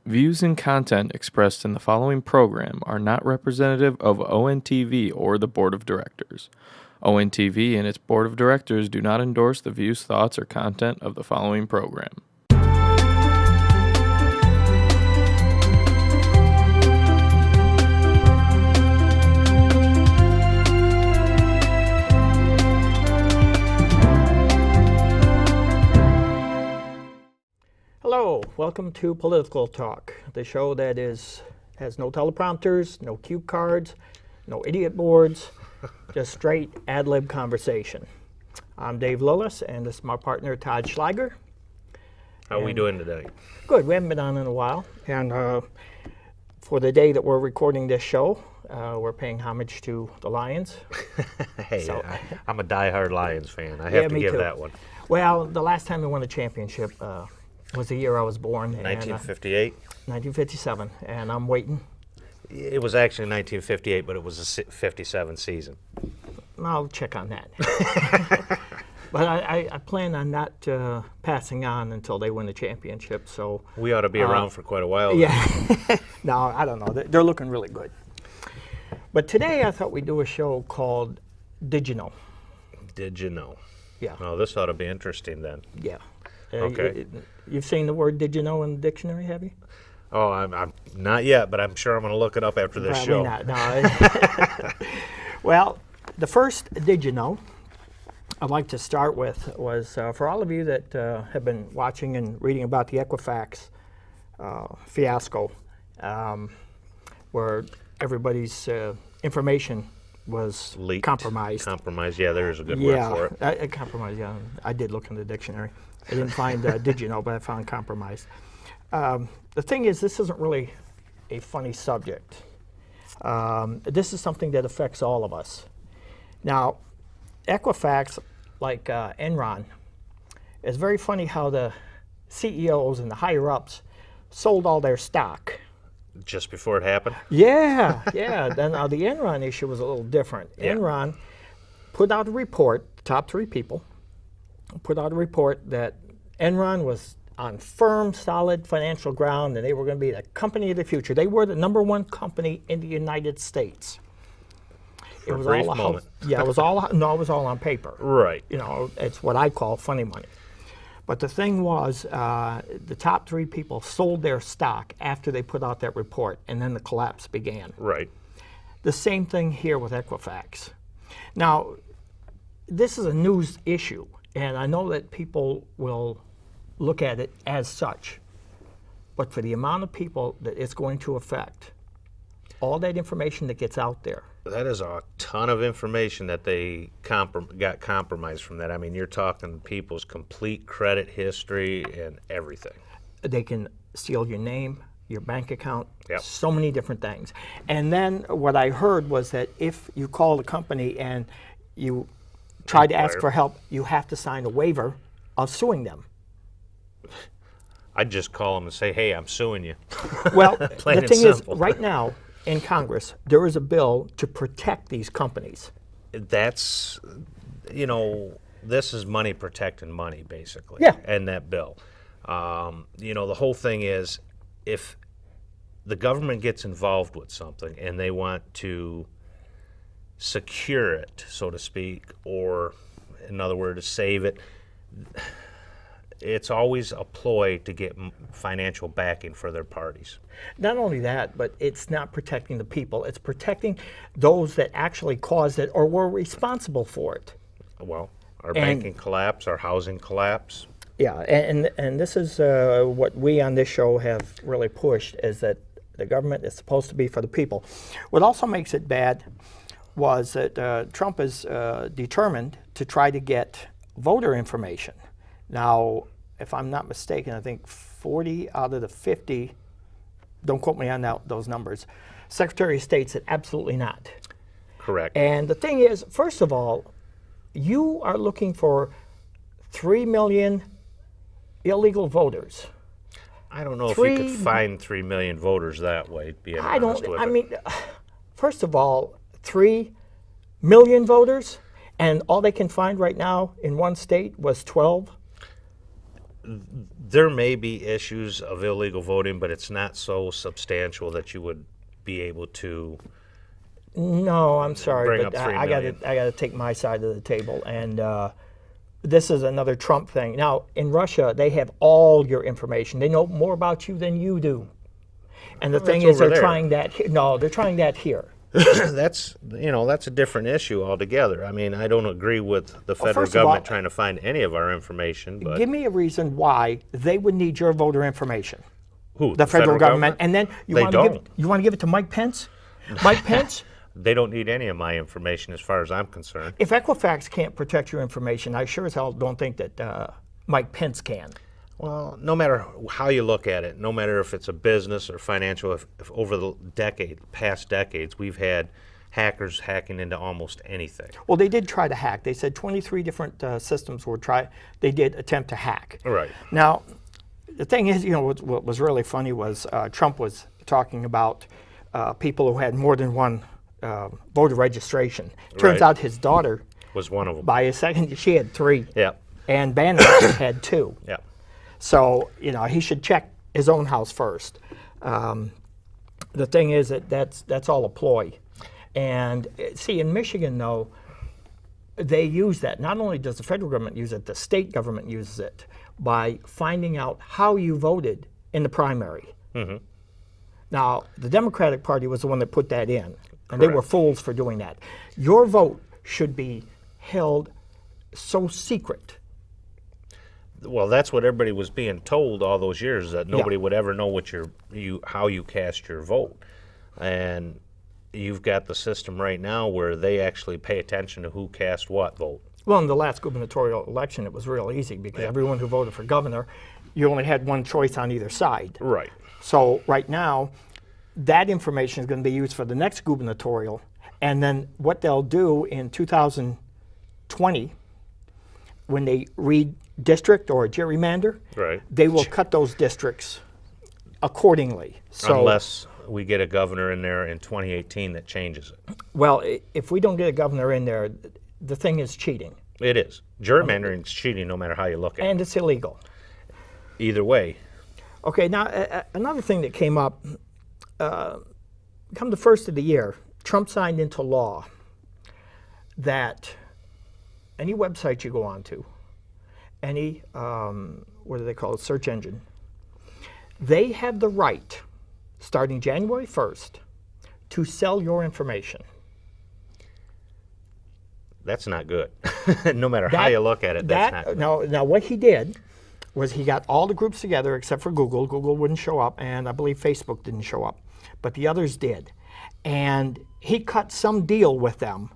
Views and content expressed in the following program are not representative of ONTV or the Board of Directors. ONTV and its Board of Directors do not endorse the views, thoughts, or content of the following program. Hello, welcome to Political Talk, the show that has no teleprompters, no cue cards, no idiot boards, just straight ad-lib conversation. I'm Dave Lillis, and this is my partner, Todd Schleiger. How are we doing today? Good, we haven't been on in a while, and for the day that we're recording this show, we're paying homage to the Lions. Hey, So- I'm a diehard Lions fan. I have to me give too. that one. Well, the last time we won a championship was the year I was born. 1958? 1957, and I'm waiting. It was actually 1958, but it was a 57 season. I'll check on that. But I plan on not passing on until they win the championship. So We ought to be around for quite a while. yeah, no, I don't know. They're looking really good. But today I thought we'd do a show called Did You Know? Did you know? Yeah, Oh, this ought to be interesting then. yeah. Okay. You've seen the word "Did you know" in the dictionary, have you? Oh, I'm not yet, but I'm sure I'm going to look it up after this Probably show. not. No. Well, the first "Did you know" I'd like to start with was for all of you that have been watching and reading about the Equifax fiasco, where everybody's information was Leaked. compromised. Compromise, yeah, there's a good Yeah, word for it. compromised. Yeah, I did look in the dictionary. I didn't find "did you know," but I found compromised. The thing is, this isn't really a funny subject. This is something that affects all of us. Now, Equifax, like Enron, it's very funny how the CEOs and the higher ups sold all their stock. Just before it happened? Yeah, yeah. Then the Enron issue was a little different. Yeah. Enron put out a report, top three people, put out a report that Enron was on firm, solid financial ground, and they were going to be the company of the future. They were the number one company in the United States. For a brief moment. Yeah, it was all on paper. Right. You know, it's what I call funny money. But the thing was, the top three people sold their stock after they put out that report, and then the collapse began. Right. The same thing here with Equifax. Now, this is a news issue, and I know that people will look at it as such. But for the amount of people that it's going to affect, all that information that gets out there, That is a ton of information that they got compromised from that. I mean, you're talking people's complete credit history and everything. they can steal your name, your bank account, Yep. so many different things. And then what I heard was that if you call the company and you try to ask Inquire. for help, you have to sign a waiver of suing them. I'd just call them and say, hey, I'm suing you. Well, Plain the and thing is, simple. right now in Congress, there is a bill to protect these companies. That's, this is money protecting money, basically. Yeah. And that bill. The whole thing is if the government gets involved with something and they want to secure it, so to speak, or in other words, save it, it's always a ploy to get financial backing for their parties. Not only that, but it's not protecting the people, it's protecting those that actually caused it or were responsible for it. Well, our banking collapse, our housing collapse. Yeah, and this is what we on this show have really pushed, is that the government is supposed to be for the people. What also makes it bad was that Trump is determined to try to get voter information. Now, if I'm not mistaken, I think 40 out of the 50, don't quote me on those numbers, Secretary of State said absolutely not. Correct. And the thing is, first of all, you are looking for 3 million illegal voters. I don't know if you could 3 find 3 million voters that way, being I honest don't, with I it. mean, first of all, 3 million voters, and all they can find right now in one state was 12. there may be issues of illegal voting, but it's not so substantial that you would be able to. No, I'm sorry, Bring but up 3 I million. got to take my side of the table, and this is another Trump thing. Now, in Russia, they have all your information. They know more about you than you do. And the thing that's is, over they're there. trying that. No, they're trying that here. That's a different issue altogether. I mean, I don't agree with the federal first of all- government trying to find any of our information, but Give me a reason why they would need your voter information. who? The federal government, and then They want to give don't. you want to give it to Mike Pence. Mike Pence. They don't need any of my information as far as I'm concerned. If Equifax can't protect your information, I sure as hell don't think that Mike Pence can. Well, no matter how you look at it, no matter if it's a business or financial, if over the past decades, we've had hackers hacking into almost anything. Well, they did try to hack. They said 23 different systems were they did attempt to hack. Right. Now, the thing is, what was really funny was Trump was talking about people who had more than one voter registration. Turns Right. out his daughter, Was one of them. by a second, she had 3. Yeah. And Bannon had 2. Yeah. So, he should check his own house first. The thing is that's all a ploy. And see, in Michigan, though, they use that. Not only does the federal government use it, the state government uses it by finding out how you voted in the primary. Mm-hmm. Now, the Democratic Party was the one that put that in, and they were Correct. fools for doing that. Your vote should be held so secret. Well, that's what everybody was being told all those years, that nobody would ever know what how you cast your vote. And you've got the system right now where they actually pay attention to who cast what vote. Well, in the last gubernatorial election, it was real easy because everyone who voted for governor, you only had one choice on either side. Right. So right now, that information is going to be used for the next gubernatorial. And then what they'll do in 2020, when they redistrict or gerrymander, Right. they will cut those districts accordingly. So, Unless we get a governor in there in 2018 that changes it. well, if we don't get a governor in there, the thing is cheating, It is. Gerrymandering is cheating no matter how you look at and it's illegal. it. Either way. Okay, now another thing that came up, come the first of the year, Trump signed into law that any website you go onto, any, what do they call it, search engine, they have the right, starting January 1st, to sell your information. That's not good. No matter how you look at it, that's not good. Now, what he did was he got all the groups together except for Google. Google wouldn't show up, and I believe Facebook didn't show up, but the others did. And he cut some deal with them,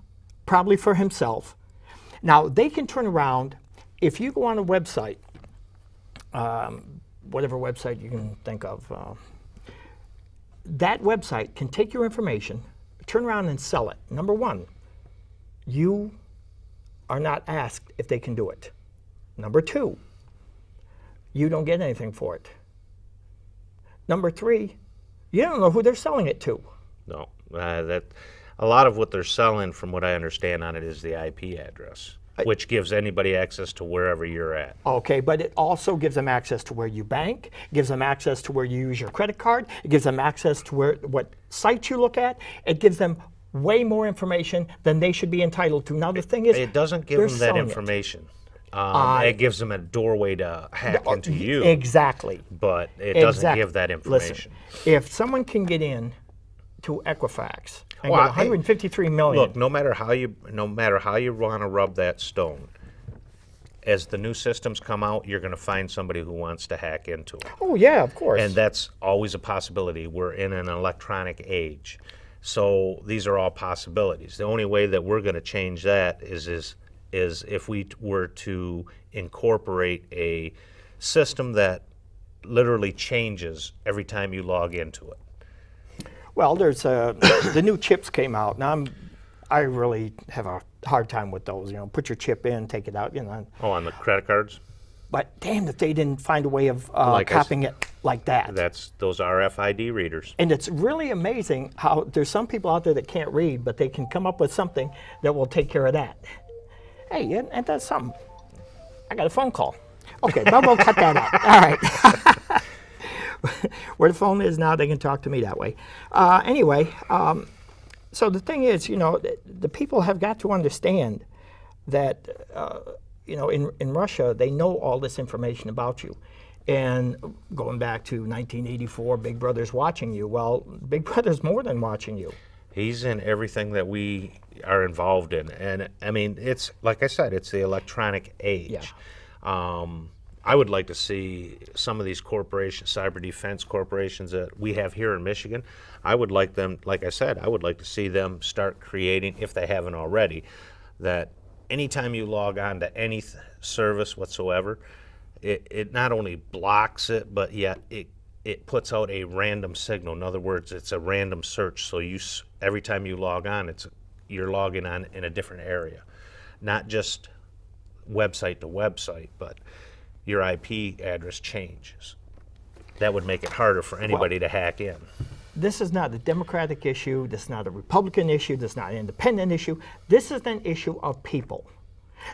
probably for himself. Now, they can turn around, if you go on a website, whatever website you can think of, that website can take your information, turn around and sell it. Number one, you are not asked if they can do it. Number two, you don't get anything for it. Number three, you don't know who they're selling it to. No. That a lot of what they're selling, from what I understand on it, is the IP address, which gives anybody access to wherever you're at. Okay, but it also gives them access to where you bank, gives them access to where you use your credit card, it gives them access to what sites you look at, it gives them way more information than they should be entitled to. Now the thing is, It doesn't give they're them that selling it. information. It gives them a doorway to hack into you, Exactly. but it doesn't Exactly. give that Listen, information. if someone can get in to Equifax and Well, get 153 million, Look, no matter how you want to rub that stone, as the new systems come out, you're going to find somebody who wants to hack into it. oh yeah, of course. And that's always a possibility. We're in an electronic age. So these are all possibilities. The only way that we're going to change that is if we were to incorporate a system that literally changes every time you log into it. Well, there's the new chips came out. Now I really have a hard time with those. Put your chip in, take it out. Oh, on the credit cards? But damn if they didn't find a way of Like I s- copying it like that. Those RFID readers. And it's really amazing how there's some people out there that can't read, but they can come up with something that will take care of that. Hey, and that's something. I got a phone call. Okay, but we'll cut that out. All right. Where the phone is now, they can talk to me that way. Anyway, so the thing is, the people have got to understand that, in Russia, they know all this information about you. And going back to 1984, Big Brother's watching you. Well, Big Brother's more than watching you. He's in everything that we are involved in. And I mean, it's like I said, it's the electronic age. Yeah. I would like to see some of these corporations, cyber defense corporations that we have here in Michigan. I would like them, like I said, I would like to see them start creating, if they haven't already, that anytime you log on to any service whatsoever, it not only blocks it, but yet it puts out a random signal. In other words, it's a random search. So every time you log on, you're logging on in a different area, not just website to website, but your IP address changes. That would make it harder for anybody to hack in. This is not a Democratic issue. This is not a Republican issue. This is not an independent issue. This is an issue of people.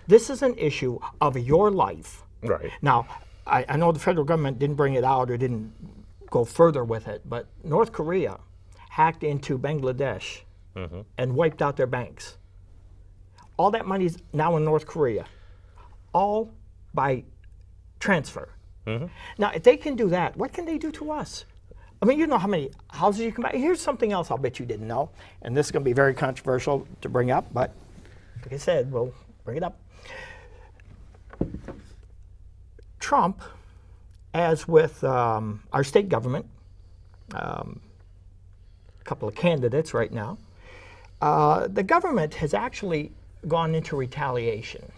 This is an issue of your life. Right. Now, I know the federal government didn't bring it out or didn't go further with it, but North Korea hacked into Bangladesh and wiped out their banks. All that money's now in North Korea, all by transfer. Now, if they can do that, what can they do to us? I mean, you know how many houses you can buy. Here's something else I'll bet you didn't know, and this is going to be very controversial to bring up, but like I said, we'll bring it up. Trump, as with our state government, a couple of candidates right now, the government has actually gone into retaliation.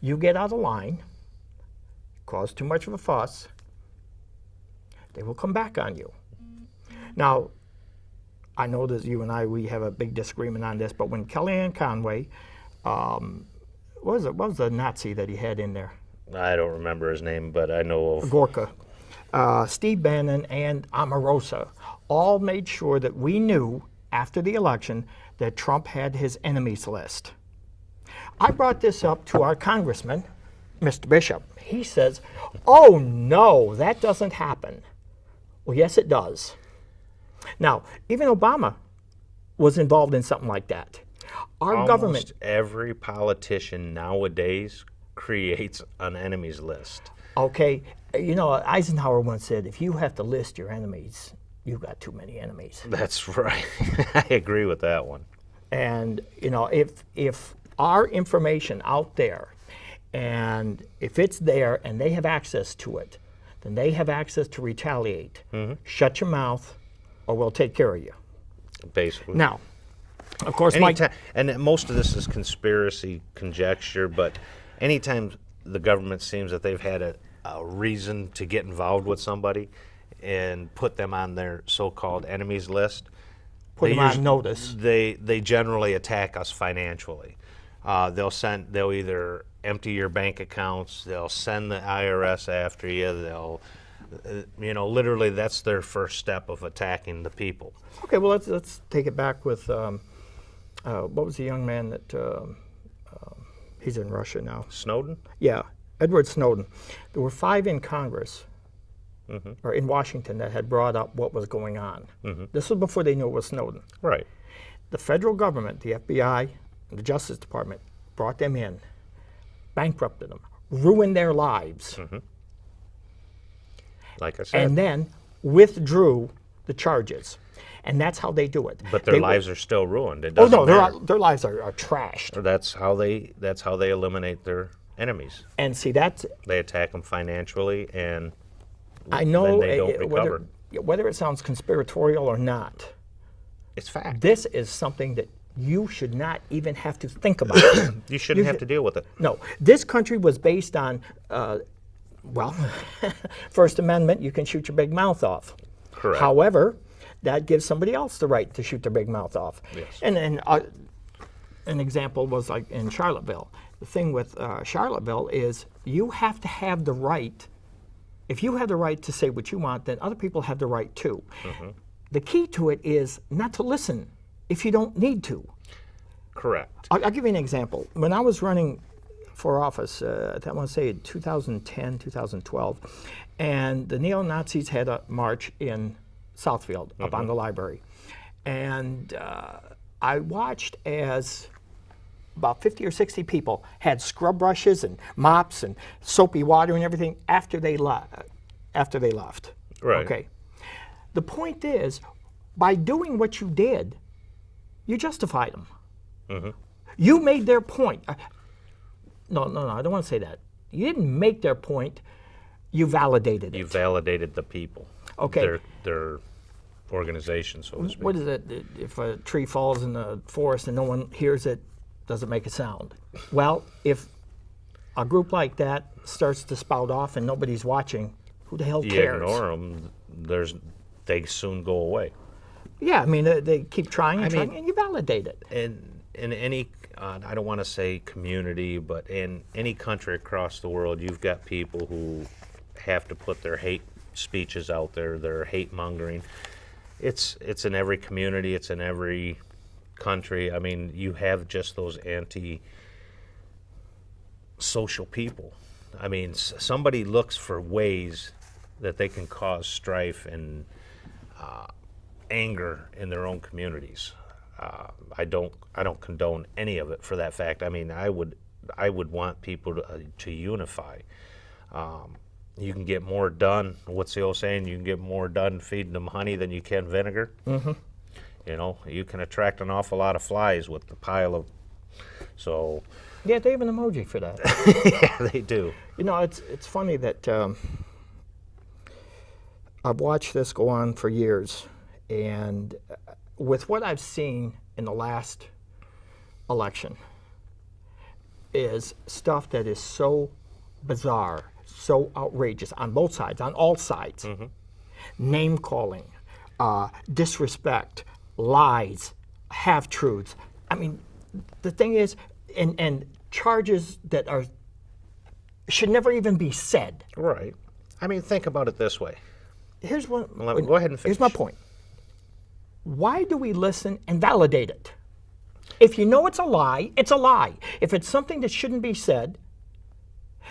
You get out of line, cause too much of a fuss, they will come back on you. Now, I know that you and we have a big disagreement on this, but when Kellyanne Conway, what was the Nazi that he had in there? I don't remember his name, but I know of Gorka, Steve Bannon, and Omarosa all made sure that we knew after the election that Trump had his enemies list. I brought this up to our congressman, Mr. Bishop. He says, oh no, that doesn't happen. Well, yes, it does. Now, even Obama was involved in something like that. Our almost government, every politician nowadays creates an enemies list. okay, Eisenhower once said, if you have to list your enemies, you've got too many enemies. That's right. I agree with that one. And, if our information out there, and if it's there and they have access to it, then they have access to retaliate. Shut your mouth or we'll take care of you. Basically. Now, of course, and most of this is conspiracy conjecture, but anytime the government seems that they've had a reason to get involved with somebody and put them on their so-called enemies list, put them on notice. They generally attack us financially. They'll either empty your bank accounts, they'll send the IRS after you, they'll literally that's their first step of attacking the people. Okay, well let's take it back with what was the young man that he's in Russia now? Snowden? Yeah, Edward Snowden. There were 5 in Congress or in Washington that had brought up what was going on. This was before they knew it was Snowden. Right. The federal government, the FBI, and the Justice Department brought them in, bankrupted them, ruined their lives, like I said. and then withdrew the charges. And that's how they do it. But their lives are still ruined. It Oh doesn't no, matter. their lives are trashed. That's how they eliminate their enemies. And see, that's They attack them financially, and I know then they don't recover. whether it sounds conspiratorial or not. It's fact. This is something that you should not even have to think about. You shouldn't have to deal with it. No, this country was based on, First Amendment, you can shoot your big mouth off. Correct. However, that gives somebody else the right to shoot their big mouth off. Yes. And an example was like in Charlottesville. The thing with Charlottesville is you have to have the right, if you have the right to say what you want, then other people have the right too. The key to it is not to listen if you don't need to. Correct. I'll give you an example. When I was running for office, I want to say 2010, 2012, and the neo-Nazis had a march in Southfield up on the library. And I watched as about 50 or 60 people had scrub brushes and mops and soapy water and everything after they left. Right. Okay. The point is, by doing what you did, you justified them. You made their point. No, I don't want to say that. You didn't make their point. You validated it. You validated the people. Okay. Their organization, so to speak. What is it? If a tree falls in the forest and no one hears it, does it make a sound? Well, if a group like that starts to spout off and nobody's watching, who the hell You cares? ignore them, they soon go away. Yeah, I mean, they keep trying and trying, and you validate it. And in any, I don't want to say community, but in any country across the world, you've got people who have to put their hate speeches out there, their hate mongering. It's in every community, it's in every country. I mean, you have just those anti-social people. I mean, somebody looks for ways that they can cause strife and anger in their own communities. I don't condone any of it for that fact. I mean, I would want people to unify. You can get more done. What's the old saying? You can get more done feeding them honey than you can vinegar. Mm-hmm. You know, you can attract an awful lot of flies with the pile of. So. Yeah, they have an emoji for that. Yeah, they do. You know, it's funny that I've watched this go on for years, and with what I've seen in the last election is stuff that is so bizarre, so outrageous on both sides, on all sides. Mm-hmm. Name calling, disrespect, lies, half-truths. I mean, the thing is, and charges that should never even be said. Right. I mean, think about it this way. Here's one. Go ahead and finish. Here's my point. Why do we listen and validate it? If you know it's a lie, it's a lie. If it's something that shouldn't be said,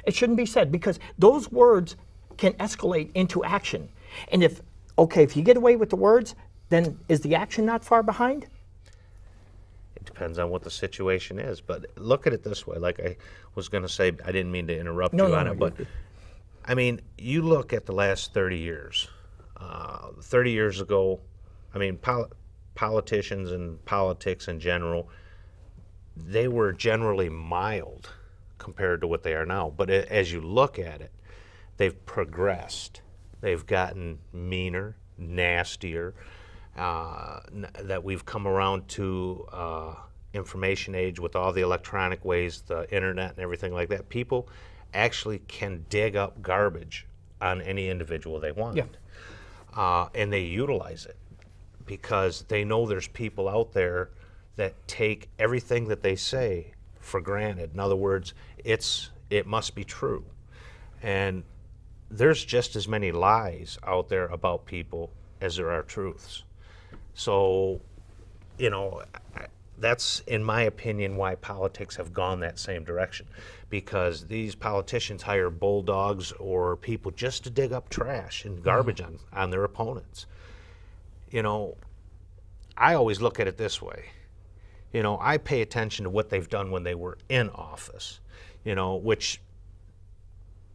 it shouldn't be said, because those words can escalate into action. And if you get away with the words, then is the action not far behind? It depends on what the situation is. But look at it this way. Like I was going to say, I didn't mean to interrupt you on it, but I mean, you look at the last 30 years. 30 years ago, I mean, politicians and politics in general, they were generally mild compared to what they are now. But as you look at it, they've progressed. They've gotten meaner, nastier. That we've come around to information age with all the electronic ways, the internet and everything like that. People actually can dig up garbage on any individual they want. Yeah. And they utilize it because they know there's people out there that take everything that they say for granted. In other words, it must be true. And there's just as many lies out there about people as there are truths. So, you know, that's, in my opinion, why politics have gone that same direction. Because these politicians hire bulldogs or people just to dig up trash and garbage on their opponents. You know, I always look at it this way. You know, I pay attention to what they've done when they were in office, you know, which,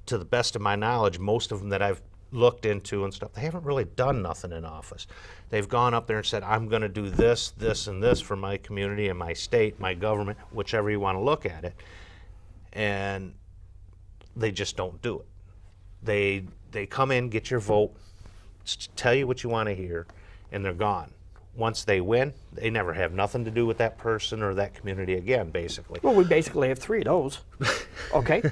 to the best of my knowledge, most of them that I've looked into and stuff, they haven't really done nothing in office. They've gone up there and said, I'm going to do this, this, and this for my community and my state, my government, whichever you want to look at it. And they just don't do it. They come in, get your vote, tell you what you want to hear, and they're gone. Once they win, they never have nothing to do with that person or that community again, basically. Well, we basically have three of those. Okay?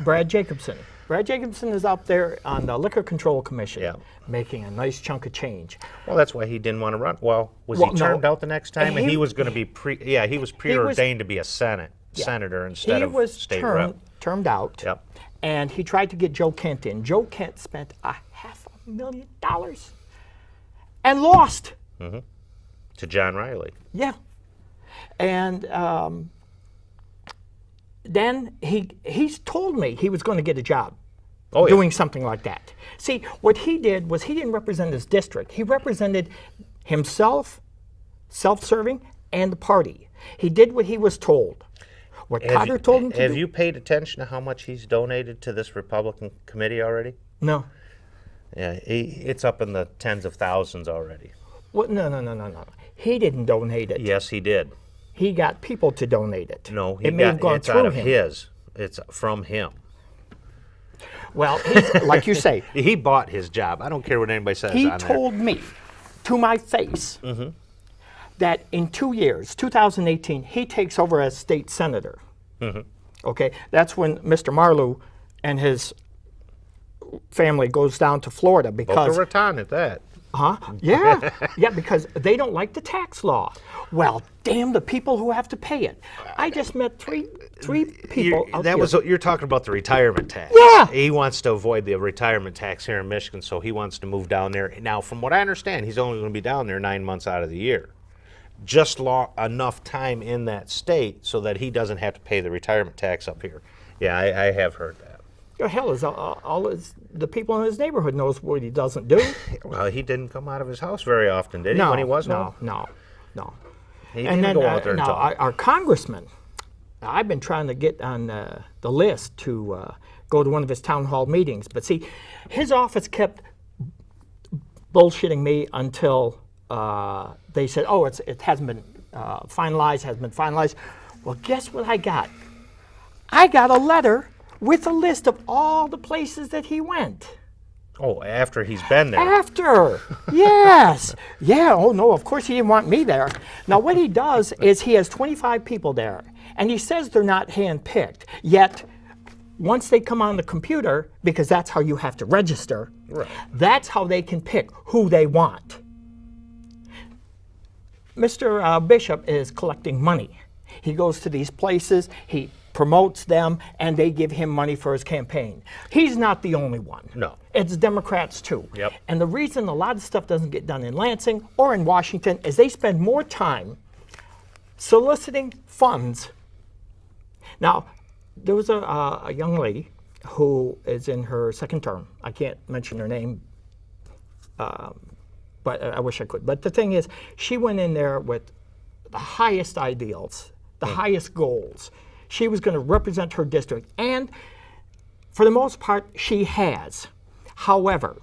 Brad Jacobson. Brad Jacobson is up there on the Liquor Control Commission, making a nice chunk of change. Well, that's why he didn't want to run. Well, he turned out the next time? And he was going to be he was preordained to be a senator instead of state rep. Termed out. Yep. And he tried to get Joe Kent in. Joe Kent spent $500,000 and lost. Mm-hmm. To John Riley. Yeah. And then he's told me he was going to get a job Oh, yeah. doing something like that. See, what he did was he didn't represent his district. He represented himself, self-serving, and the party. He did what he was told. What Cotter told him to Have do. you paid attention to how much he's donated to this Republican committee already? No. Yeah, it's up in the tens of thousands already. Well, no. He didn't donate it. Yes, he did. He got people to donate it. No, it may have gone it's through out of him. his. It's from him. Well, like you say, He bought his job. I don't care what anybody says he on told me to my face that in 2 years, 2018, he takes over as state senator. Okay, that's when Mr. Marlew and his family goes down to Florida there. because Boca Raton at that. yeah, because they don't like the tax law. Well, damn the people who have to pay it. I just met three people. out here. You're talking about the retirement tax. Yeah. He wants to avoid the retirement tax here in Michigan, so he wants to move down there. Now, from what I understand, he's only going to be down there 9 months out of the year. Just enough time in that state so that he doesn't have to pay the retirement tax up here. Yeah, I have heard that. The hell is the people in his neighborhood knows what he doesn't do. Well, he didn't come out of his house very often, did he? No, When he was no, home? no. He didn't go out there and now talk. our congressman, I've been trying to get on the list to go to one of his town hall meetings, but see, his office kept bullshitting me until they said, "Oh, it hasn't been finalized." Well, guess what I got? I got a letter with a list of all the places that he went. Oh, after he's been there. After, yes. Yeah, oh no, of course he didn't want me there. Now what he does is he has 25 people there, and he says they're not hand-picked, yet once they come on the computer, because that's how you have to register, Right. that's how they can pick who they want. Mr. Bishop is collecting money. He goes to these places, he promotes them, and they give him money for his campaign. He's not the only one. No. It's Democrats too. Yep. And the reason a lot of stuff doesn't get done in Lansing or in Washington is they spend more time soliciting funds. Now, there was a young lady who is in her second term. I can't mention her name, but I wish I could. But the thing is, she went in there with the highest ideals, the highest goals. She was going to represent her district, and for the most part, she has. However,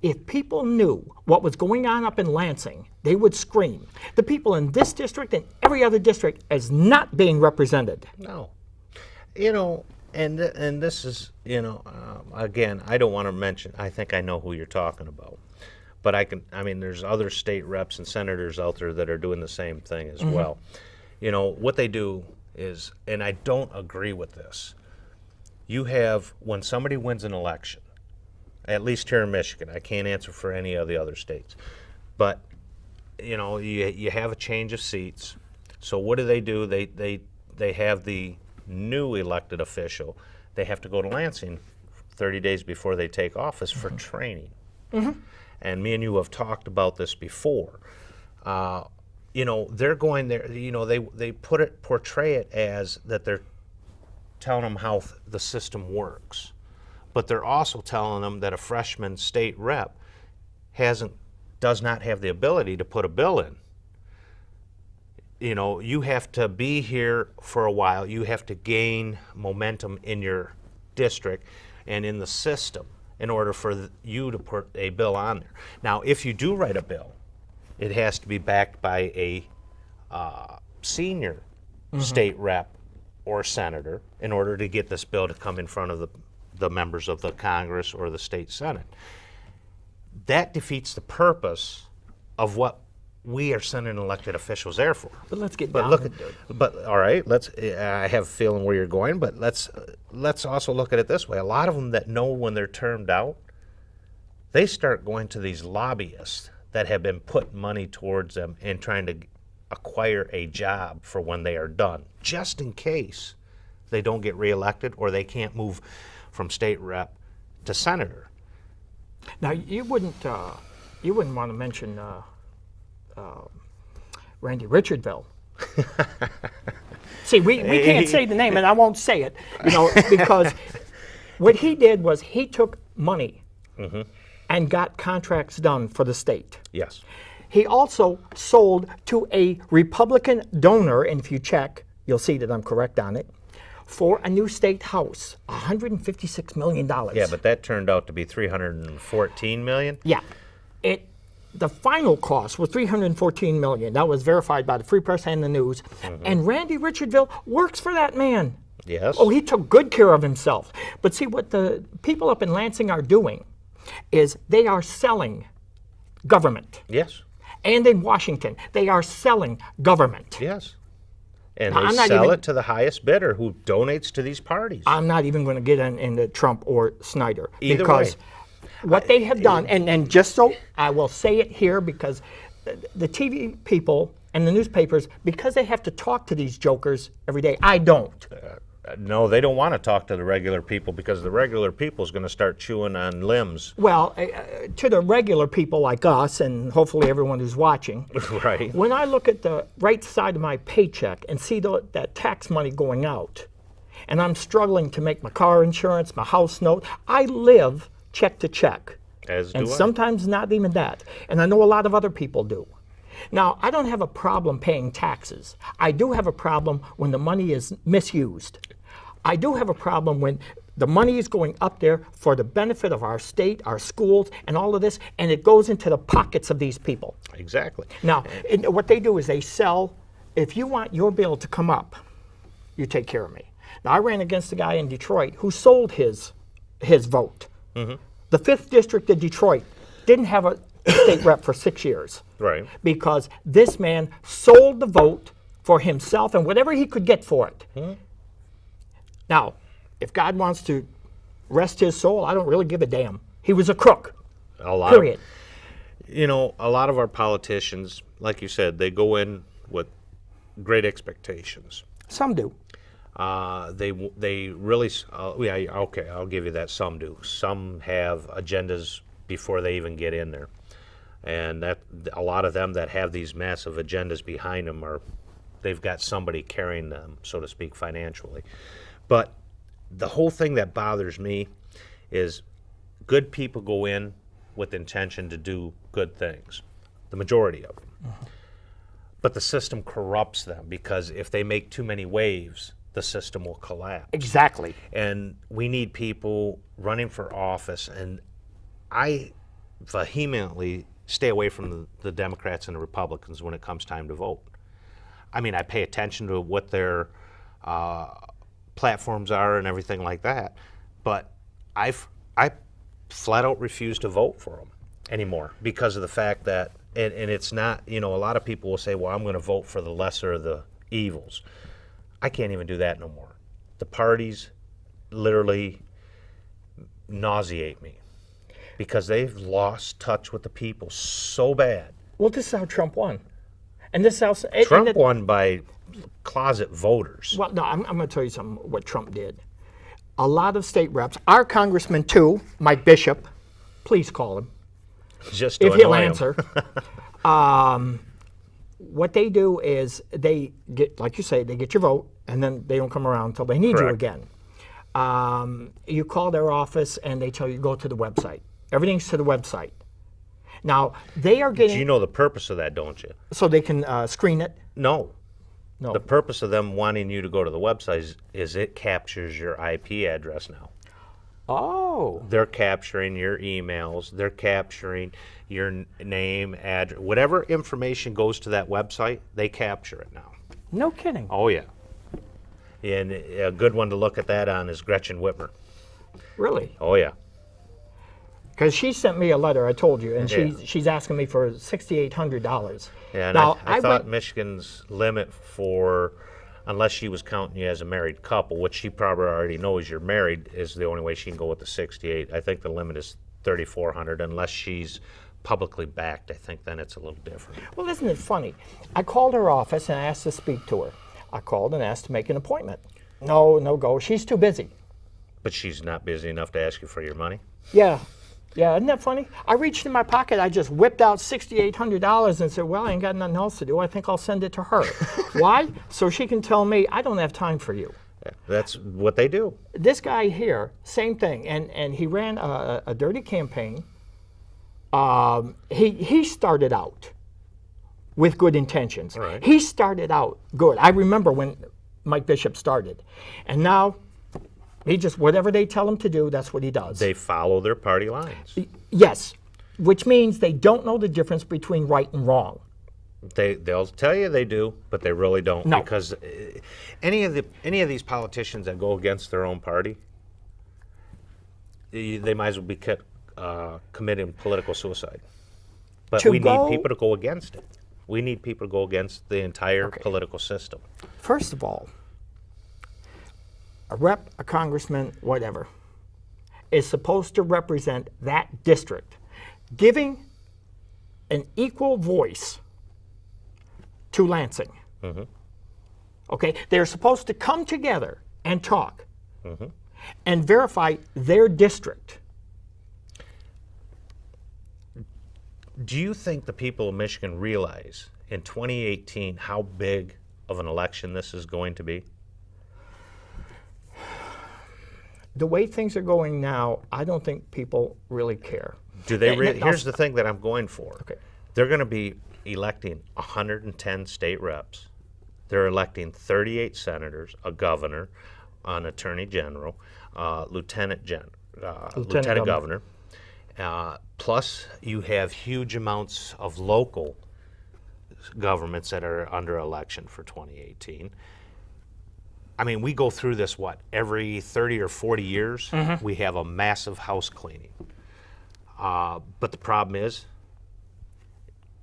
if people knew what was going on up in Lansing, they would scream. The people in this district and every other district is not being represented. No. And this is, again, I don't want to mention, I think I know who you're talking about. But there's other state reps and senators out there that are doing the same thing as well. What they do is, and I don't agree with this, you have, when somebody wins an election, at least here in Michigan, I can't answer for any of the other states, but, you have a change of seats. So what do? They have the new elected official, they have to go to Lansing 30 days before they take office for training. And me and you have talked about this before. They're going there, they portray it as that they're telling them how the system works. But they're also telling them that a freshman state rep does not have the ability to put a bill in. You have to be here for a while. You have to gain momentum in your district and in the system in order for you to put a bill on there. Now, if you do write a bill, it has to be backed by a senior state rep or senator in order to get this bill to come in front of the members of the Congress or the state Senate. That defeats the purpose of what we are sending elected officials there for. But let's get But down look, into it. but all right, I have a feeling where you're going, but let's also look at it this way. A lot of them that know when they're termed out, they start going to these lobbyists that have been putting money towards them and trying to acquire a job for when they are done, just in case they don't get reelected or they can't move from state rep to senator. Now, you wouldn't want to mention Randy Richardville. See, we can't say the name, and I won't say it, because what he did was he took money and got contracts done for the state. Yes. He also sold to a Republican donor, and if you check, you'll see that I'm correct on it, for a new state house, $156 million. Yeah, but that turned out to be $314 million. Yeah. The final cost was $314 million. That was verified by the Free Press and the News. And Randy Richardville works for that man. Yes. Oh, he took good care of himself. But see, what the people up in Lansing are doing is they are selling government. Yes. And in Washington, they are selling government. Yes. And Now, they I'm not sell even- it to the highest bidder who donates to these parties. I'm not even going to get into Trump or Snyder. Either because way. what they have done, and just so I will say it here, because the TV people and the newspapers, because they have to talk to these jokers every day, I don't. No, they don't want to talk to the regular people because the regular people is going to start chewing on limbs. Well, to the regular people like us, and hopefully everyone who's watching, Right. when I look at the right side of my paycheck and see that tax money going out, and I'm struggling to make my car insurance, my house note, I live check to check. As do And I. sometimes not even that. And I know a lot of other people do. Now, I don't have a problem paying taxes. I do have a problem when the money is misused. I do have a problem when the money is going up there for the benefit of our state, our schools, and all of this, and it goes into the pockets of these people. Exactly. Now, what they do is they sell, if you want your bill to come up, you take care of me. Now, I ran against a guy in Detroit who sold his vote. The 5th District of Detroit didn't have a state rep for 6 years. Right. Because this man sold the vote for himself and whatever he could get for it. Now, if God wants to rest his soul, I don't really give a damn. He was a crook. A lot Period. a lot of our politicians, like you said, they go in with great expectations. Some do. They really, yeah, okay, I'll give you that. Some do. Some have agendas before they even get in there, and that a lot of them that have these massive agendas behind them they've got somebody carrying them, so to speak, financially. But the whole thing that bothers me is good people go in with intention to do good things, the majority of them. But the system corrupts them because if they make too many waves, the system will collapse. Exactly. And we need people running for office, and I vehemently stay away from the Democrats and the Republicans when it comes time to vote. I mean, I pay attention to what their platforms are and everything like that, but I flat out refuse to vote for them anymore because of the fact that, and it's not, a lot of people will say, well, I'm going to vote for the lesser of the evils. I can't even do that no more. The parties literally nauseate me because they've lost touch with the people so bad. Well, this is how Trump won. And this is how... Trump won by closet voters. Well, no, I'm going to tell you something what Trump did. A lot of state reps, our congressman too, Mike Bishop, please call him, Just to if he'll annoy him. answer. What they do is they get, like you say, they get your vote, and then they don't come around until they need Correct. you again. You call their office, and they tell you go to the website. Everything's to the website. Now, they are getting... You know the purpose of that, don't you? So they can screen it? No. No. The purpose of them wanting you to go to the website is it captures your IP address now. Oh. They're capturing your emails. They're capturing your name, address, whatever information goes to that website, they capture it now. No kidding. Oh, yeah. And a good one to look at that on is Gretchen Whitmer. Really? Oh, yeah. Because she sent me a letter, I told you, and Yeah. she's asking me for $6,800. Yeah, and Now, I thought went- Michigan's limit for, unless she was counting you as a married couple, which she probably already knows you're married, is the only way she can go with the 68. I think the limit is 3,400, unless she's publicly backed. I think then it's a little different. Well, isn't it funny? I called her office and I asked to speak to her. I called and asked to make an appointment. No go. She's too busy. But she's not busy enough to ask you for your money. Yeah. Yeah, isn't that funny? I reached in my pocket, I just whipped out $6,800 and said, well, I ain't got nothing else to do. I think I'll send it to her. Why? So she can tell me, I don't have time for you. That's what they do. This guy here, same thing, and he ran a dirty campaign. He started out with good intentions. Right. He started out good. I remember when Mike Bishop started, and now he just, whatever they tell him to do, that's what he does. They follow their party lines. Yes, which means they don't know the difference between right and wrong. They'll tell you they do, but they really don't. No. Because any of these politicians that go against their own party, they might as well be committing political suicide. But we need people to go against it. We need people to go against the entire political system. First of all, a rep, a congressman, whatever, is supposed to represent that district, giving an equal voice to Lansing. Mm-hmm. Okay, they're supposed to come together and talk and verify their district. Do you think the people of Michigan realize in 2018 how big of an election this is going to be? The way things are going now, I don't think people really care. Do they? Here's the thing that I'm going for. Okay. They're going to be electing 110 state reps. They're electing 38 senators, a governor, an attorney general, lieutenant governor. Plus, you have huge amounts of local governments that are under election for 2018. I mean, we go through this, every 30 or 40 years, we have a massive house cleaning. But the problem is,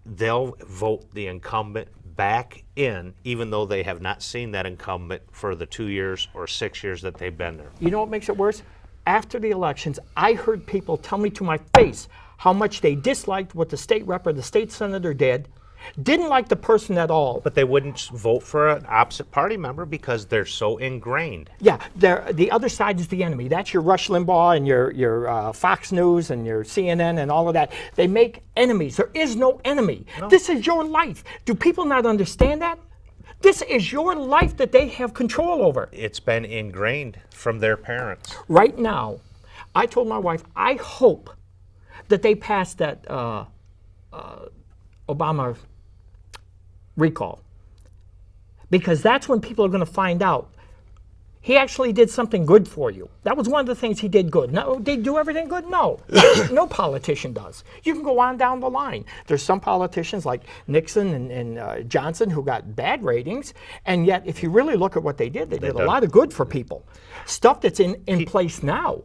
they'll vote the incumbent back in, even though they have not seen that incumbent for the 2 years or 6 years that they've been there. You know what makes it worse? After the elections, I heard people tell me to my face how much they disliked what the state rep or the state senator didn't like the person at all. But they wouldn't vote for an opposite party member because they're so ingrained. Yeah, the other side is the enemy. That's your Rush Limbaugh and your Fox News and your CNN and all of that. They make enemies. There is no enemy. No. This is your life. Do people not understand that? This is your life that they have control over. It's been ingrained from their parents. Right now, I told my wife, I hope that they pass that Obama recall. Because that's when people are going to find out he actually did something good for you. That was one of the things he did good. Now, did he do everything good? No. No politician does. You can go on down the line. There's some politicians like Nixon and Johnson who got bad ratings, and yet if you really look at what they did a lot of good for people. Stuff that's in place now.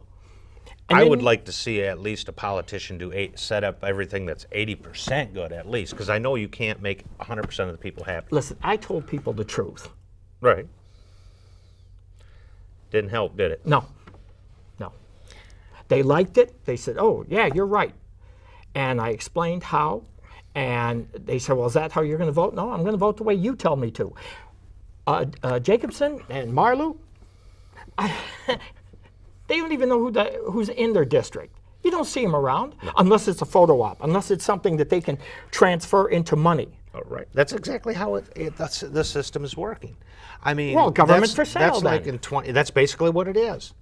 And I would like to see at least a politician set up everything that's 80% good at least, because I know you can't make 100% of the people happy. Listen, I told people the truth. Right. Didn't help, did it? No. They liked it. They said, oh, yeah, you're right. And I explained how. And they said, well, is that how you're going to vote? No, I'm going to vote the way you tell me to. Jacobson and Marlew, they don't even know who's in their district. You don't see them around unless it's a photo op, unless it's something that they can transfer into money. Oh, right. That's exactly how the system is working. I mean, well, government for sale. That's like in 20. That's basically what it is.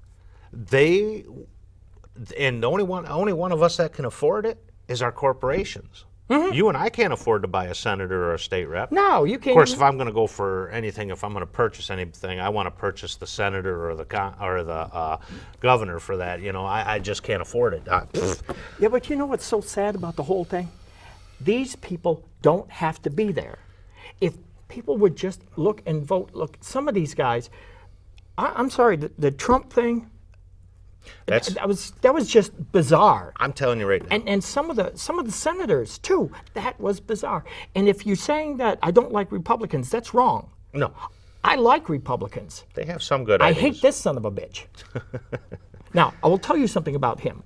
And only one of us that can afford it is our corporations. Mm-hmm. You and I can't afford to buy a senator or a state rep. No, you can't. Of course, if I'm going to go for anything, if I'm going to purchase anything, I want to purchase the senator or the governor for that. You know, I just can't afford it. Yeah, but you know what's so sad about the whole thing? These people don't have to be there. If people would just look and vote, some of these guys, I'm sorry, the Trump thing, that was just bizarre. I'm telling you right now. And some of the senators too, that was bizarre. And if you're saying that I don't like Republicans, that's wrong. No. I like Republicans. They have some good ideas. I hate this son of a bitch. Now, I will tell you something about him.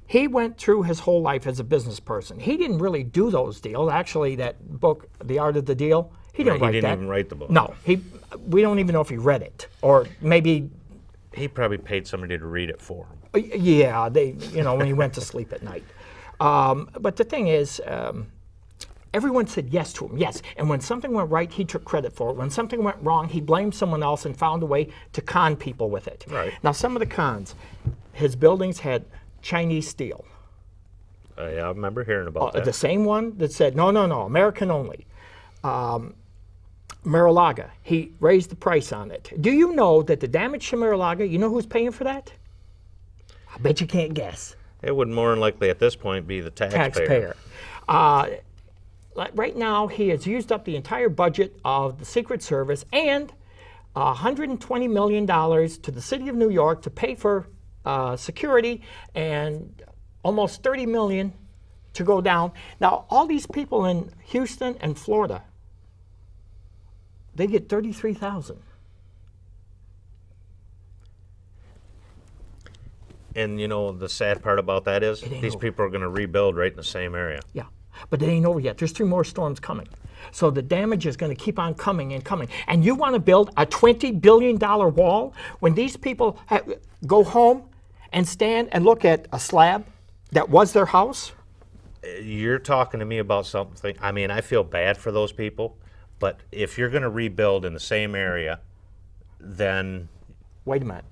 He went through his whole life as a business person. He didn't really do those deals. Actually, that book, The Art of the Deal, he didn't write that. He didn't even write the book. No, we don't even know if he read it, or maybe he probably paid somebody to read it for him. Yeah, when he went to sleep at night. But the thing is, everyone said yes to him, yes. And when something went right, he took credit for it. When something went wrong, he blamed someone else and found a way to con people with it. Right. Now, some of the cons, his buildings had Chinese steel. Yeah, I remember hearing about that. The same one that said, no, American only. Mar-a-Lago, he raised the price on it. Do you know that the damage to Mar-a-Lago, you know who's paying for that? I bet you can't guess. It would more than likely at this point be the taxpayer. Right now, he has used up the entire budget of the Secret Service and $120 million to the city of New York to pay for security, and almost $30 million to go down. Now, all these people in Houston and Florida, they get $33,000. And the sad part about that is these people are going to rebuild right in the same area. Yeah, but it ain't over yet. There's 3 more storms coming. So the damage is going to keep on coming and coming. And you want to build a $20 billion wall when these people go home and stand and look at a slab that was their house? You're talking to me about something. I mean, I feel bad for those people, but if you're going to rebuild in the same area, then... Wait a minute.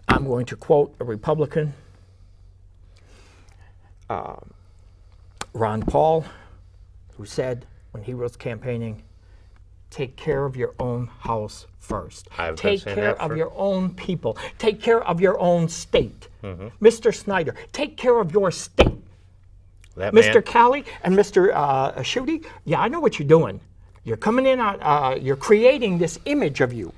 I'm going to quote a Republican, Ron Paul, who said when he was campaigning, take care of your own house first. Take care of your own people. Take care of your own state. Mr. Snyder, take care of your state. Mr. Calley and Mr. Schuette, yeah, I know what you're doing. You're coming in, you're creating this image of you.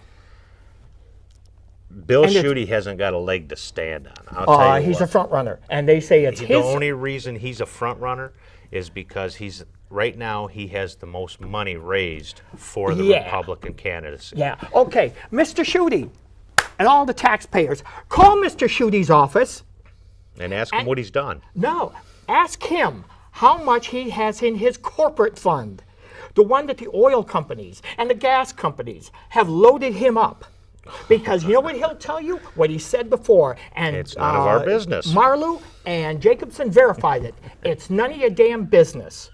Bill Schuette hasn't got a leg to stand on. I'll tell you he's a front runner, and they say it's his. The only reason he's a front runner is because right now he has the most money raised for the Republican candidacy. Yeah. Okay, Mr. Schuette and all the taxpayers, call Mr. Schuette's office and ask him what he's done. No, ask him how much he has in his corporate fund, the one that the oil companies and the gas companies have loaded him up. Because you know what he'll tell you? What he said before. And it's none of our business. Marlew and Jacobson verified it. It's none of your damn business.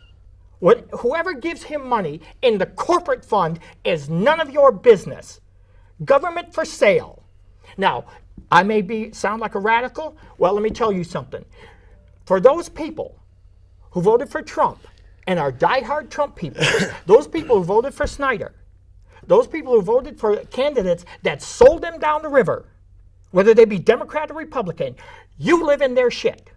Whoever gives him money in the corporate fund is none of your business. Government for sale. Now, I may sound like a radical. Well, let me tell you something. For those people who voted for Trump and are diehard Trump people, those people who voted for Snyder, those people who voted for candidates that sold them down the river, whether they be Democrat or Republican, you live in their shit.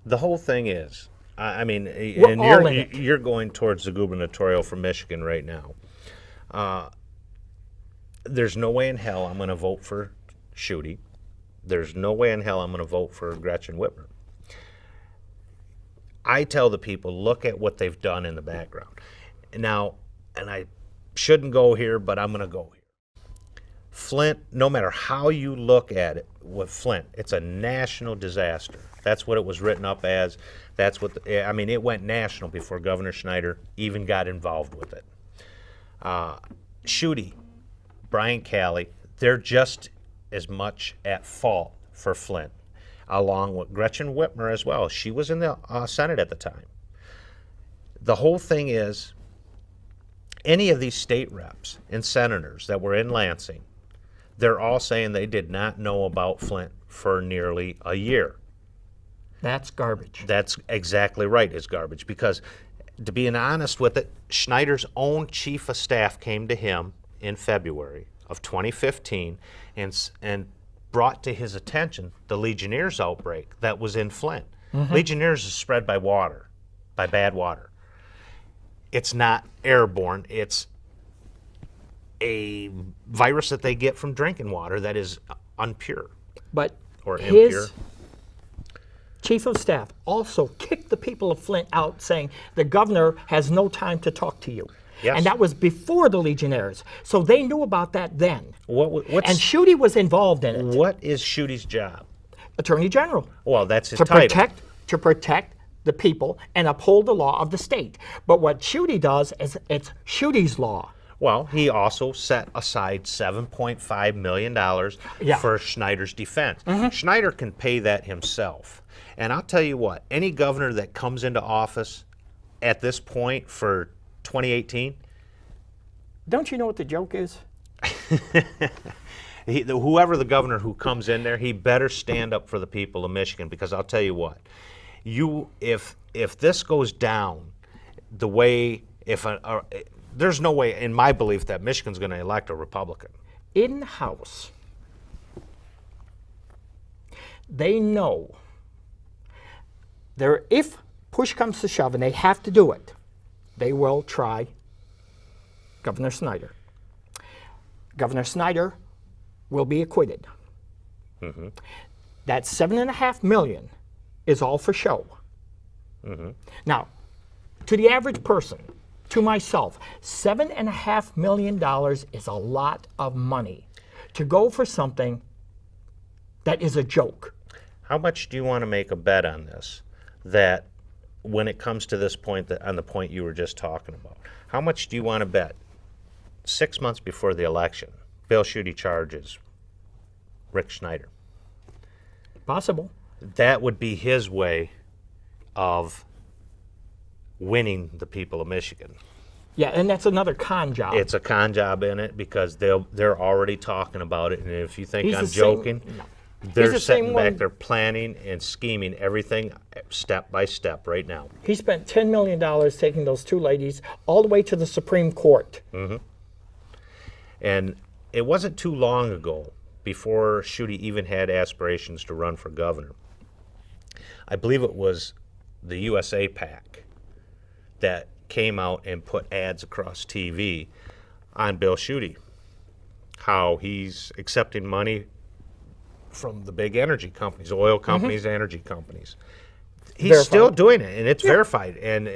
The whole thing is, I mean, you're going towards the gubernatorial for Michigan right now. There's no way in hell I'm going to vote for Schuette. There's no way in hell I'm going to vote for Gretchen Whitmer. I tell the people, look at what they've done in the background. Now, and I shouldn't go here, but I'm going to go here. Flint, no matter how you look at it with Flint, it's a national disaster. That's what it was written up as. That's what it went national before Governor Snyder even got involved with it. Schuette, Brian Calley, they're just as much at fault for Flint, along with Gretchen Whitmer as well. She was in the Senate at the time. The whole thing is, any of these state reps and senators that were in Lansing, they're all saying they did not know about Flint for nearly a year. That's garbage. That's exactly right, it's garbage. Because, to be honest with it, Schneider's own chief of staff came to him in February of 2015 and brought to his attention the Legionnaires outbreak that was in Flint. Legionnaires is spread by water, by bad water. It's not airborne. It's a virus that they get from drinking water that is impure. But or his impure. chief of staff also kicked the people of Flint out, saying the governor has no time to talk to you. Yes. And that was before the Legionnaires. So they knew about that then. And Schuette was involved in it. What is Schuette's job? Attorney General. Well, that's his title. To protect the people and uphold the law of the state. But what Schuette does is it's Schuette's law. Well, he also set aside $7.5 million Yeah. for Schneider's defense. Schneider can pay that himself. And I'll tell you what, any governor that comes into office at this point for 2018, Don't you know what the joke is? whoever the governor who comes in there, he better stand up for the people of Michigan, because I'll tell you what, if this goes down the way, there's no way, in my belief, that Michigan's going to elect a Republican. In the House, they know if push comes to shove and they have to do it, they will try Governor Snyder. Governor Snyder will be acquitted. That $7.5 million is all for show. Now, to the average person, to myself, $7.5 million is a lot of money to go for something that is a joke. How much do you want to make a bet on this? That when it comes to this point, on the point you were just talking about, how much do you want to bet 6 months before the election, Bill Schuette charges Rick Schneider? Possible. That would be his way of winning the people of Michigan. Yeah, and that's another con job. It's a con job in it, because they're already talking about it, and if you think He's I'm the same- joking, no. they're the same sitting back one- there planning and scheming everything step by step right now. He spent $10 million taking those two ladies all the way to the Supreme Court. And it wasn't too long ago, before Schuette even had aspirations to run for governor, I believe it was the USA PAC that came out and put ads across TV on Bill Schuette, how he's accepting money from the big energy companies, oil companies, energy companies. He's Verified. still doing it, and it's verified. And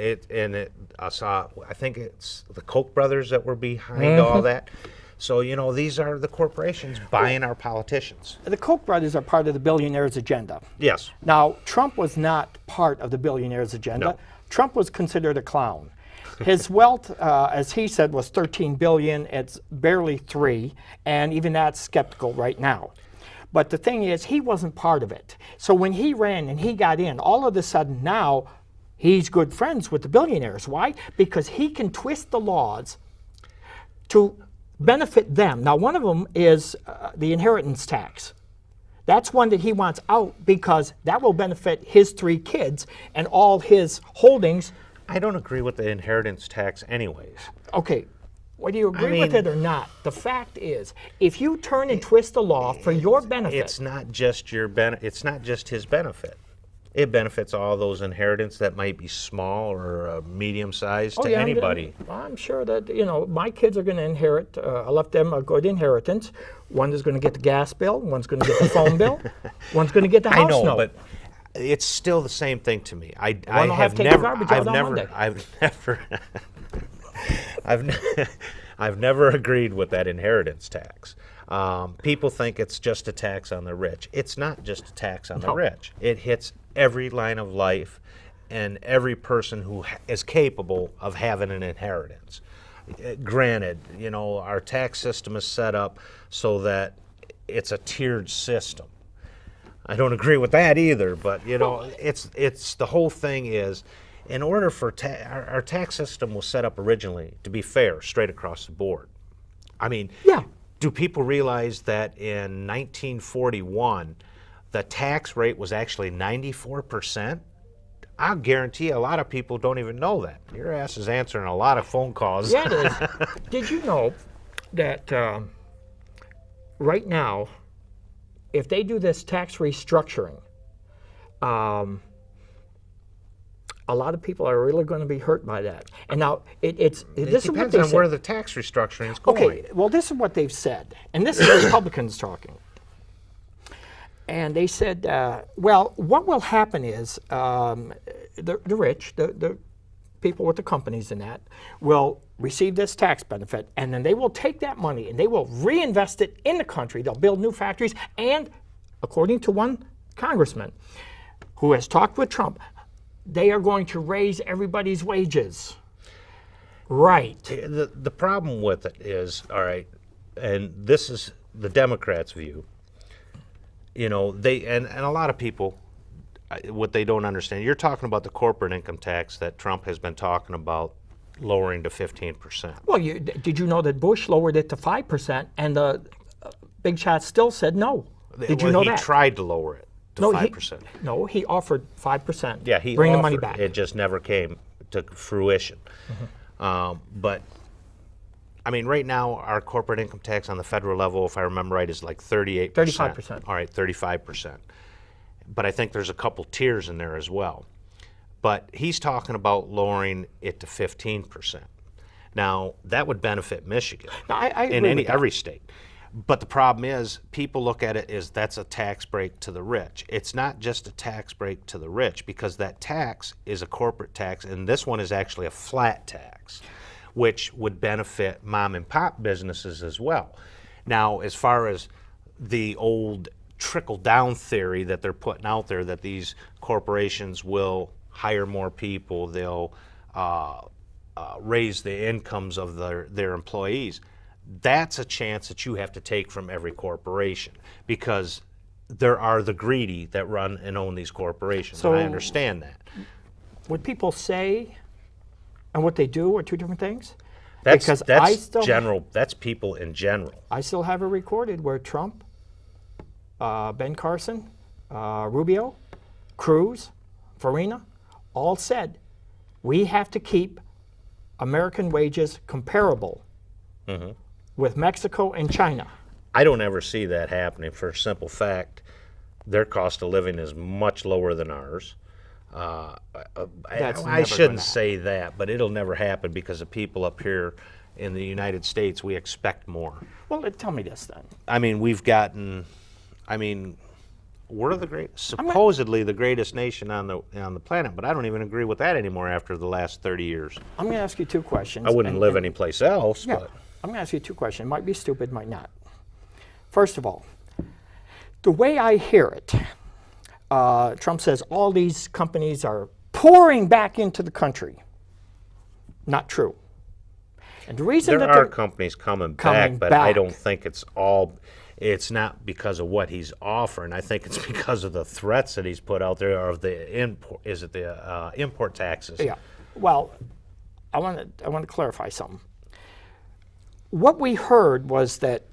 I saw, I think it's the Koch brothers that were behind all that. So, these are the corporations buying our politicians. The Koch brothers are part of the billionaires' agenda. Yes. Now, Trump was not part of the billionaires' agenda. No. Trump was considered a clown. His wealth, as he said, was $13 billion. It's barely $3 billion, and even that's skeptical right now. But the thing is, he wasn't part of it. So when he ran and he got in, all of a sudden now he's good friends with the billionaires. Why? Because he can twist the laws to benefit them. Now, one of them is the inheritance tax. That's one that he wants out because that will benefit his 3 kids and all his holdings. I don't agree with the inheritance tax anyways. Okay, whether you agree with it or not, the fact is, if you turn and twist the law for your benefit, It's not just it's not just his benefit. It benefits all those inheritance that might be small or medium-sized to anybody. I'm sure that, my kids are going to inherit. I left them a good inheritance. One is going to get the gas bill, one's going to get the phone bill, one's going to get the house I know, note. but it's still the same thing to me. I will have have to take the never, garbage I've out on never, Monday. I've never agreed with that inheritance tax. People think it's just a tax on the rich. It's not just a tax on the rich. It hits every line of life and every person who is capable of having an inheritance. Granted, our tax system is set up so that it's a tiered system. I don't agree with that either, but it's the whole thing is, in order for our tax system was set up originally to be fair, straight across the board. I mean, Yeah. do people realize that in 1941, the tax rate was actually 94%? I'll guarantee a lot of people don't even know that. Your ass is answering a lot of phone calls. Yeah, it is. Did you know that right now, if they do this tax restructuring, a lot of people are really going to be hurt by that. And now, It this is what depends they on said. where the tax restructuring is going. Okay, well, this is what they've said, and this is Republicans talking. And they said, well, what will happen is the rich, the people with the companies in that, will receive this tax benefit, and then they will take that money and they will reinvest it in the country. They'll build new factories, and according to one congressman who has talked with Trump, they are going to raise everybody's wages. Right. The problem with it is, all right, and this is the Democrats' view. You know, they and a lot of people, what they don't understand. You're talking about the corporate income tax that Trump has been talking about lowering to 15%. Well, did you know that Bush lowered it to 5%, and the big shot still said no? Did you know he that? tried to lower it to 5%. No, he offered 5%. Yeah, he bring offered, the money back. It just never came to fruition. But I mean, right now our corporate income tax on the federal level, if I remember right, is like 38%. 35%. All right, 35%. But I think there's a couple tiers in there as well. But he's talking about lowering it to 15%. Now that would benefit Michigan I in agree with that. every state. But the problem is, people look at it as that's a tax break to the rich. It's not just a tax break to the rich, because that tax is a corporate tax, and this one is actually a flat tax, which would benefit mom and pop businesses as well. Now, as far as the old trickle-down theory that they're putting out there, that these corporations will hire more people, they'll raise the incomes of their employees, that's a chance that you have to take from every corporation, because there are the greedy that run and own these corporations. So- and I understand that. What people say and what they do are two different things. That's Because general. That's people in general. I still have it recorded where Trump, Ben Carson, Rubio, Cruz, Farina, all said, we have to keep American wages comparable with Mexico and China. I don't ever see that happening, for a simple fact. Their cost of living is much lower than ours. That's I never shouldn't gonna say that, but it'll never happen, because the people up here in the United States, we expect more. Well, tell me this then. I mean, we're the supposedly the greatest nation on the planet, but I don't even agree with that anymore after the last 30 years. I'm going to ask you two questions. I wouldn't live anyplace else, Yeah, but I'm going to ask you two questions. It might be stupid, might not. First of all, the way I hear it, Trump says all these companies are pouring back into the country. Not true. And the reason there that are they're companies coming coming back, but I back. don't think it's not because of what he's offering. I think it's because of the threats that he's put out there, of the import taxes. Yeah. Well, I want to clarify something. What we heard was that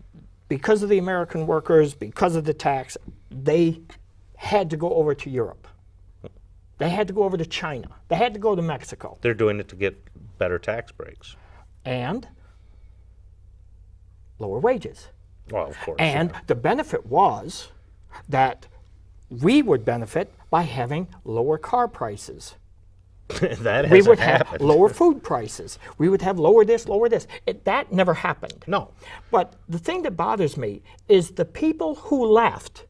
because of the American workers, because of the tax, they had to go over to Europe. They had to go over to China. They had to go to Mexico. They're doing it to get better tax breaks. And lower wages. Well, of course. And yeah. the benefit was that we would benefit by having lower car prices. That We hasn't would happened. have lower food prices. We would have lower this, lower this. That never happened. No. But the thing that bothers me is the people who left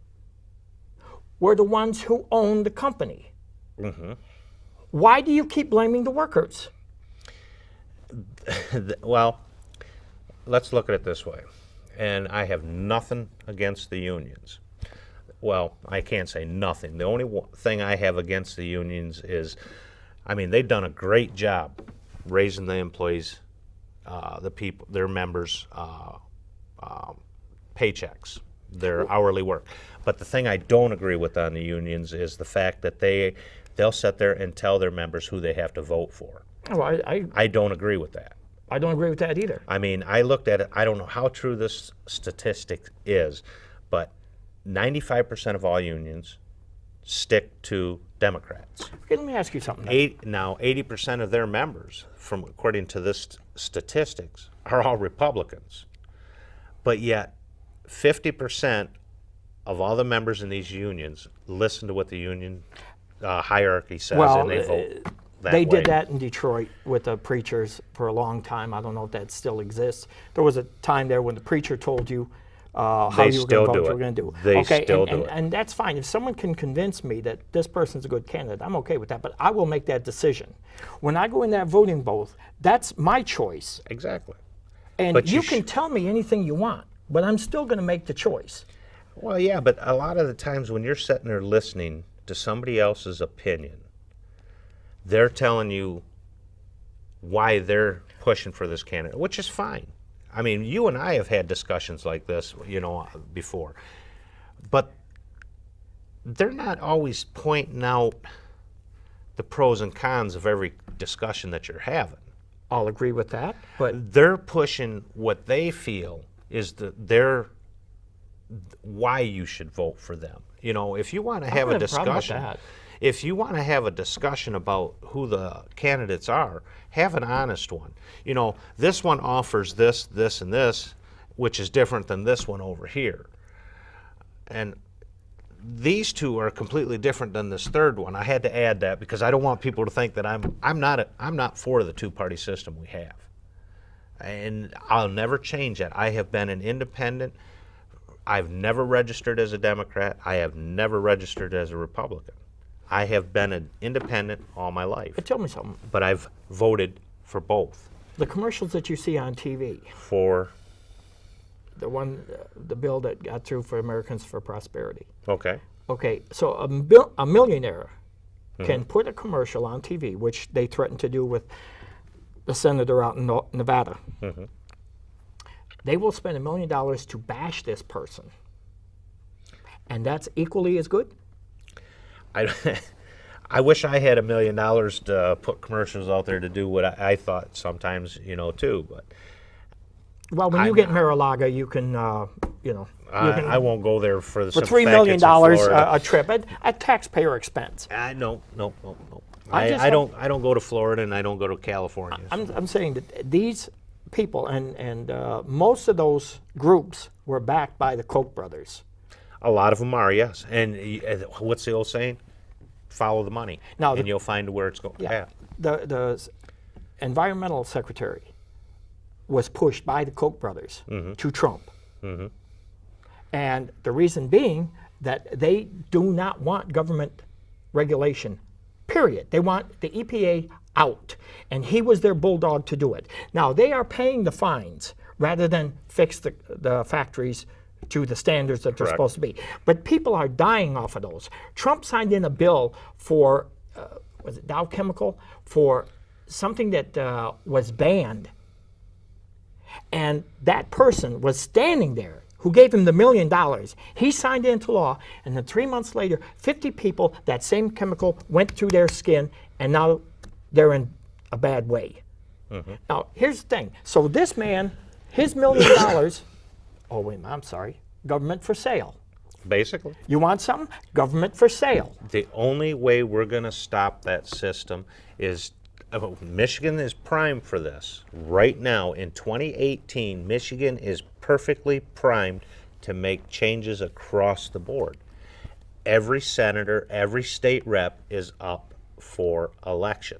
were the ones who owned the company. Mm-hmm. Why do you keep blaming the workers? Well, let's look at it this way. And I have nothing against the unions. Well, I can't say nothing. The only thing I have against the unions is, they've done a great job raising the employees, their members' paychecks, their hourly work. But the thing I don't agree with on the unions is the fact that they'll sit there and tell their members who they have to vote for. Well, I don't agree with that. I don't agree with that either. I looked at it. I don't know how true this statistic is, but 95% of all unions stick to Democrats. Okay, let me ask you something. 80% of their members, according to this statistics, are all Republicans. But yet, 50% of all the members in these unions listen to what the union hierarchy says, and they vote that They way. did that in Detroit with the preachers for a long time. I don't know if that still exists. There was a time there when the preacher told you how They you were still going to do vote, you it. were going to do. They okay, still do it. And that's fine. If someone can convince me that this person's a good candidate, I'm okay with that. But I will make that decision. When I go in that voting booth, that's my choice. Exactly. And But you you can tell me anything you want, but I'm still going to make the choice. Well, yeah, but a lot of the times when you're sitting there listening to somebody else's opinion, they're telling you why they're pushing for this candidate, which is fine. I mean, you and I have had discussions like this, before. But they're not always pointing out the pros and cons of every discussion that you're having. I'll agree with that, but They're pushing what they feel is why you should vote for them. If you want to have a don't have a problem with discussion, that. if you want to have a discussion about who the candidates are, have an honest one. This one offers this, this, and this, which is different than this one over here. And these two are completely different than this third one. I had to add that because I don't want people to think that I'm not for the two-party system we have. And I'll never change that. I have been an independent. I've never registered as a Democrat. I have never registered as a Republican. I have been an independent all my life. But tell me something. But I've voted for both. The commercials that you see on TV, For, the bill that got through for Americans for Prosperity. okay. Okay, so a millionaire can put a commercial on TV, which they threatened to do with the senator out in Nevada. They will spend $1 million to bash this person. And that's equally as good? I wish I had $1 million to put commercials out there to do what I thought sometimes, too. But Well, when you get Mar-a-Lago, you can, I won't go there for the for simple $3 fact million it's in Florida. a trip at taxpayer expense. No. I just I don't go to Florida and I don't go to California. I'm saying that these people and most of those groups were backed by the Koch brothers. A lot of them are, yes. And what's the old saying? Follow the money, Now, and you'll find where it's going. Yeah. The environmental secretary was pushed by the Koch brothers to Trump. And the reason being that they do not want government regulation, period. They want the EPA out. And he was their bulldog to do it. Now, they are paying the fines rather than fix the factories to the standards that they're Correct. supposed to be. But people are dying off of those. Trump signed in a bill for, was it Dow Chemical, for something that was banned. And that person was standing there who gave him the $1 million. He signed it into law, and then 3 months later, 50 people, that same chemical went through their skin, and now they're in a bad way. Now, here's the thing. So this man, his $1 million, oh, wait a minute, I'm sorry, government for sale. Basically. You want something? Government for sale. The only way we're going to stop that system is Michigan is primed for this. Right now, in 2018, Michigan is perfectly primed to make changes across the board. Every senator, every state rep is up for election.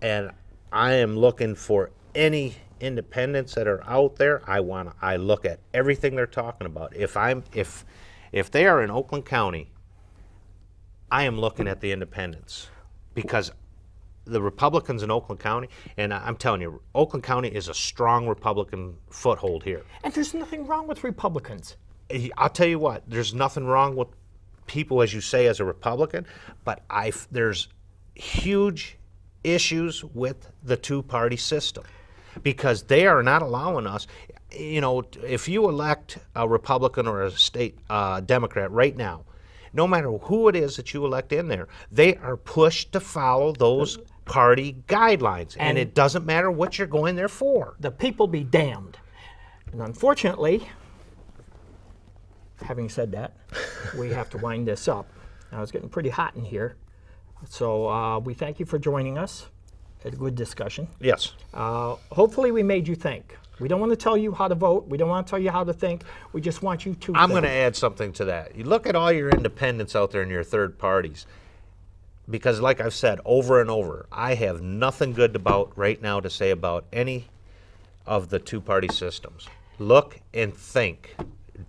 And I am looking for any independents that are out there. I look at everything they're talking about. If they are in Oakland County, I am looking at the independents because the Republicans in Oakland County, and I'm telling you, Oakland County is a strong Republican foothold here. And there's nothing wrong with Republicans. I'll tell you what, there's nothing wrong with people, as you say, as a Republican, but there's huge issues with the two-party system because they are not allowing us. If you elect a Republican or a state Democrat right now, no matter who it is that you elect in there, they are pushed to follow those party guidelines, and it doesn't matter what you're going there for. The people be damned. And unfortunately, having said that, we have to wind this up. Now, it's getting pretty hot in here. So we thank you for joining us. Had a good discussion. Yes. Hopefully we made you think. We don't want to tell you how to vote. We don't want to tell you how to think. We just want you to I'm think. going to add something to that. You look at all your independents out there and your third parties, because like I've said over and over, I have nothing good about right now to say about any of the two-party systems. Look and think.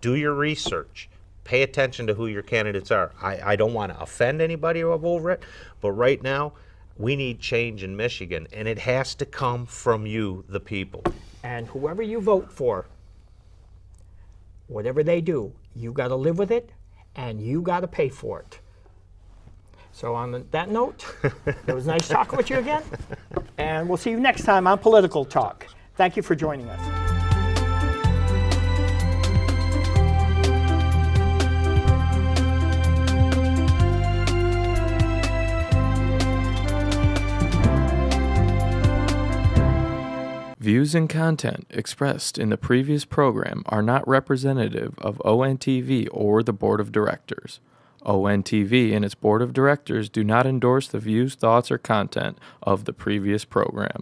Do your research. Pay attention to who your candidates are. I don't want to offend anybody over it, but right now we need change in Michigan, and it has to come from you, the people. And whoever you vote for, whatever they do, you got to live with it, and you got to pay for it. So on that note, it was nice talking with you again. And we'll see you next time on Political Talk. Thank you for joining us. Views and content expressed in the previous program are not representative of ONTV or the Board of Directors. ONTV and its Board of Directors do not endorse the views, thoughts, or content of the previous program.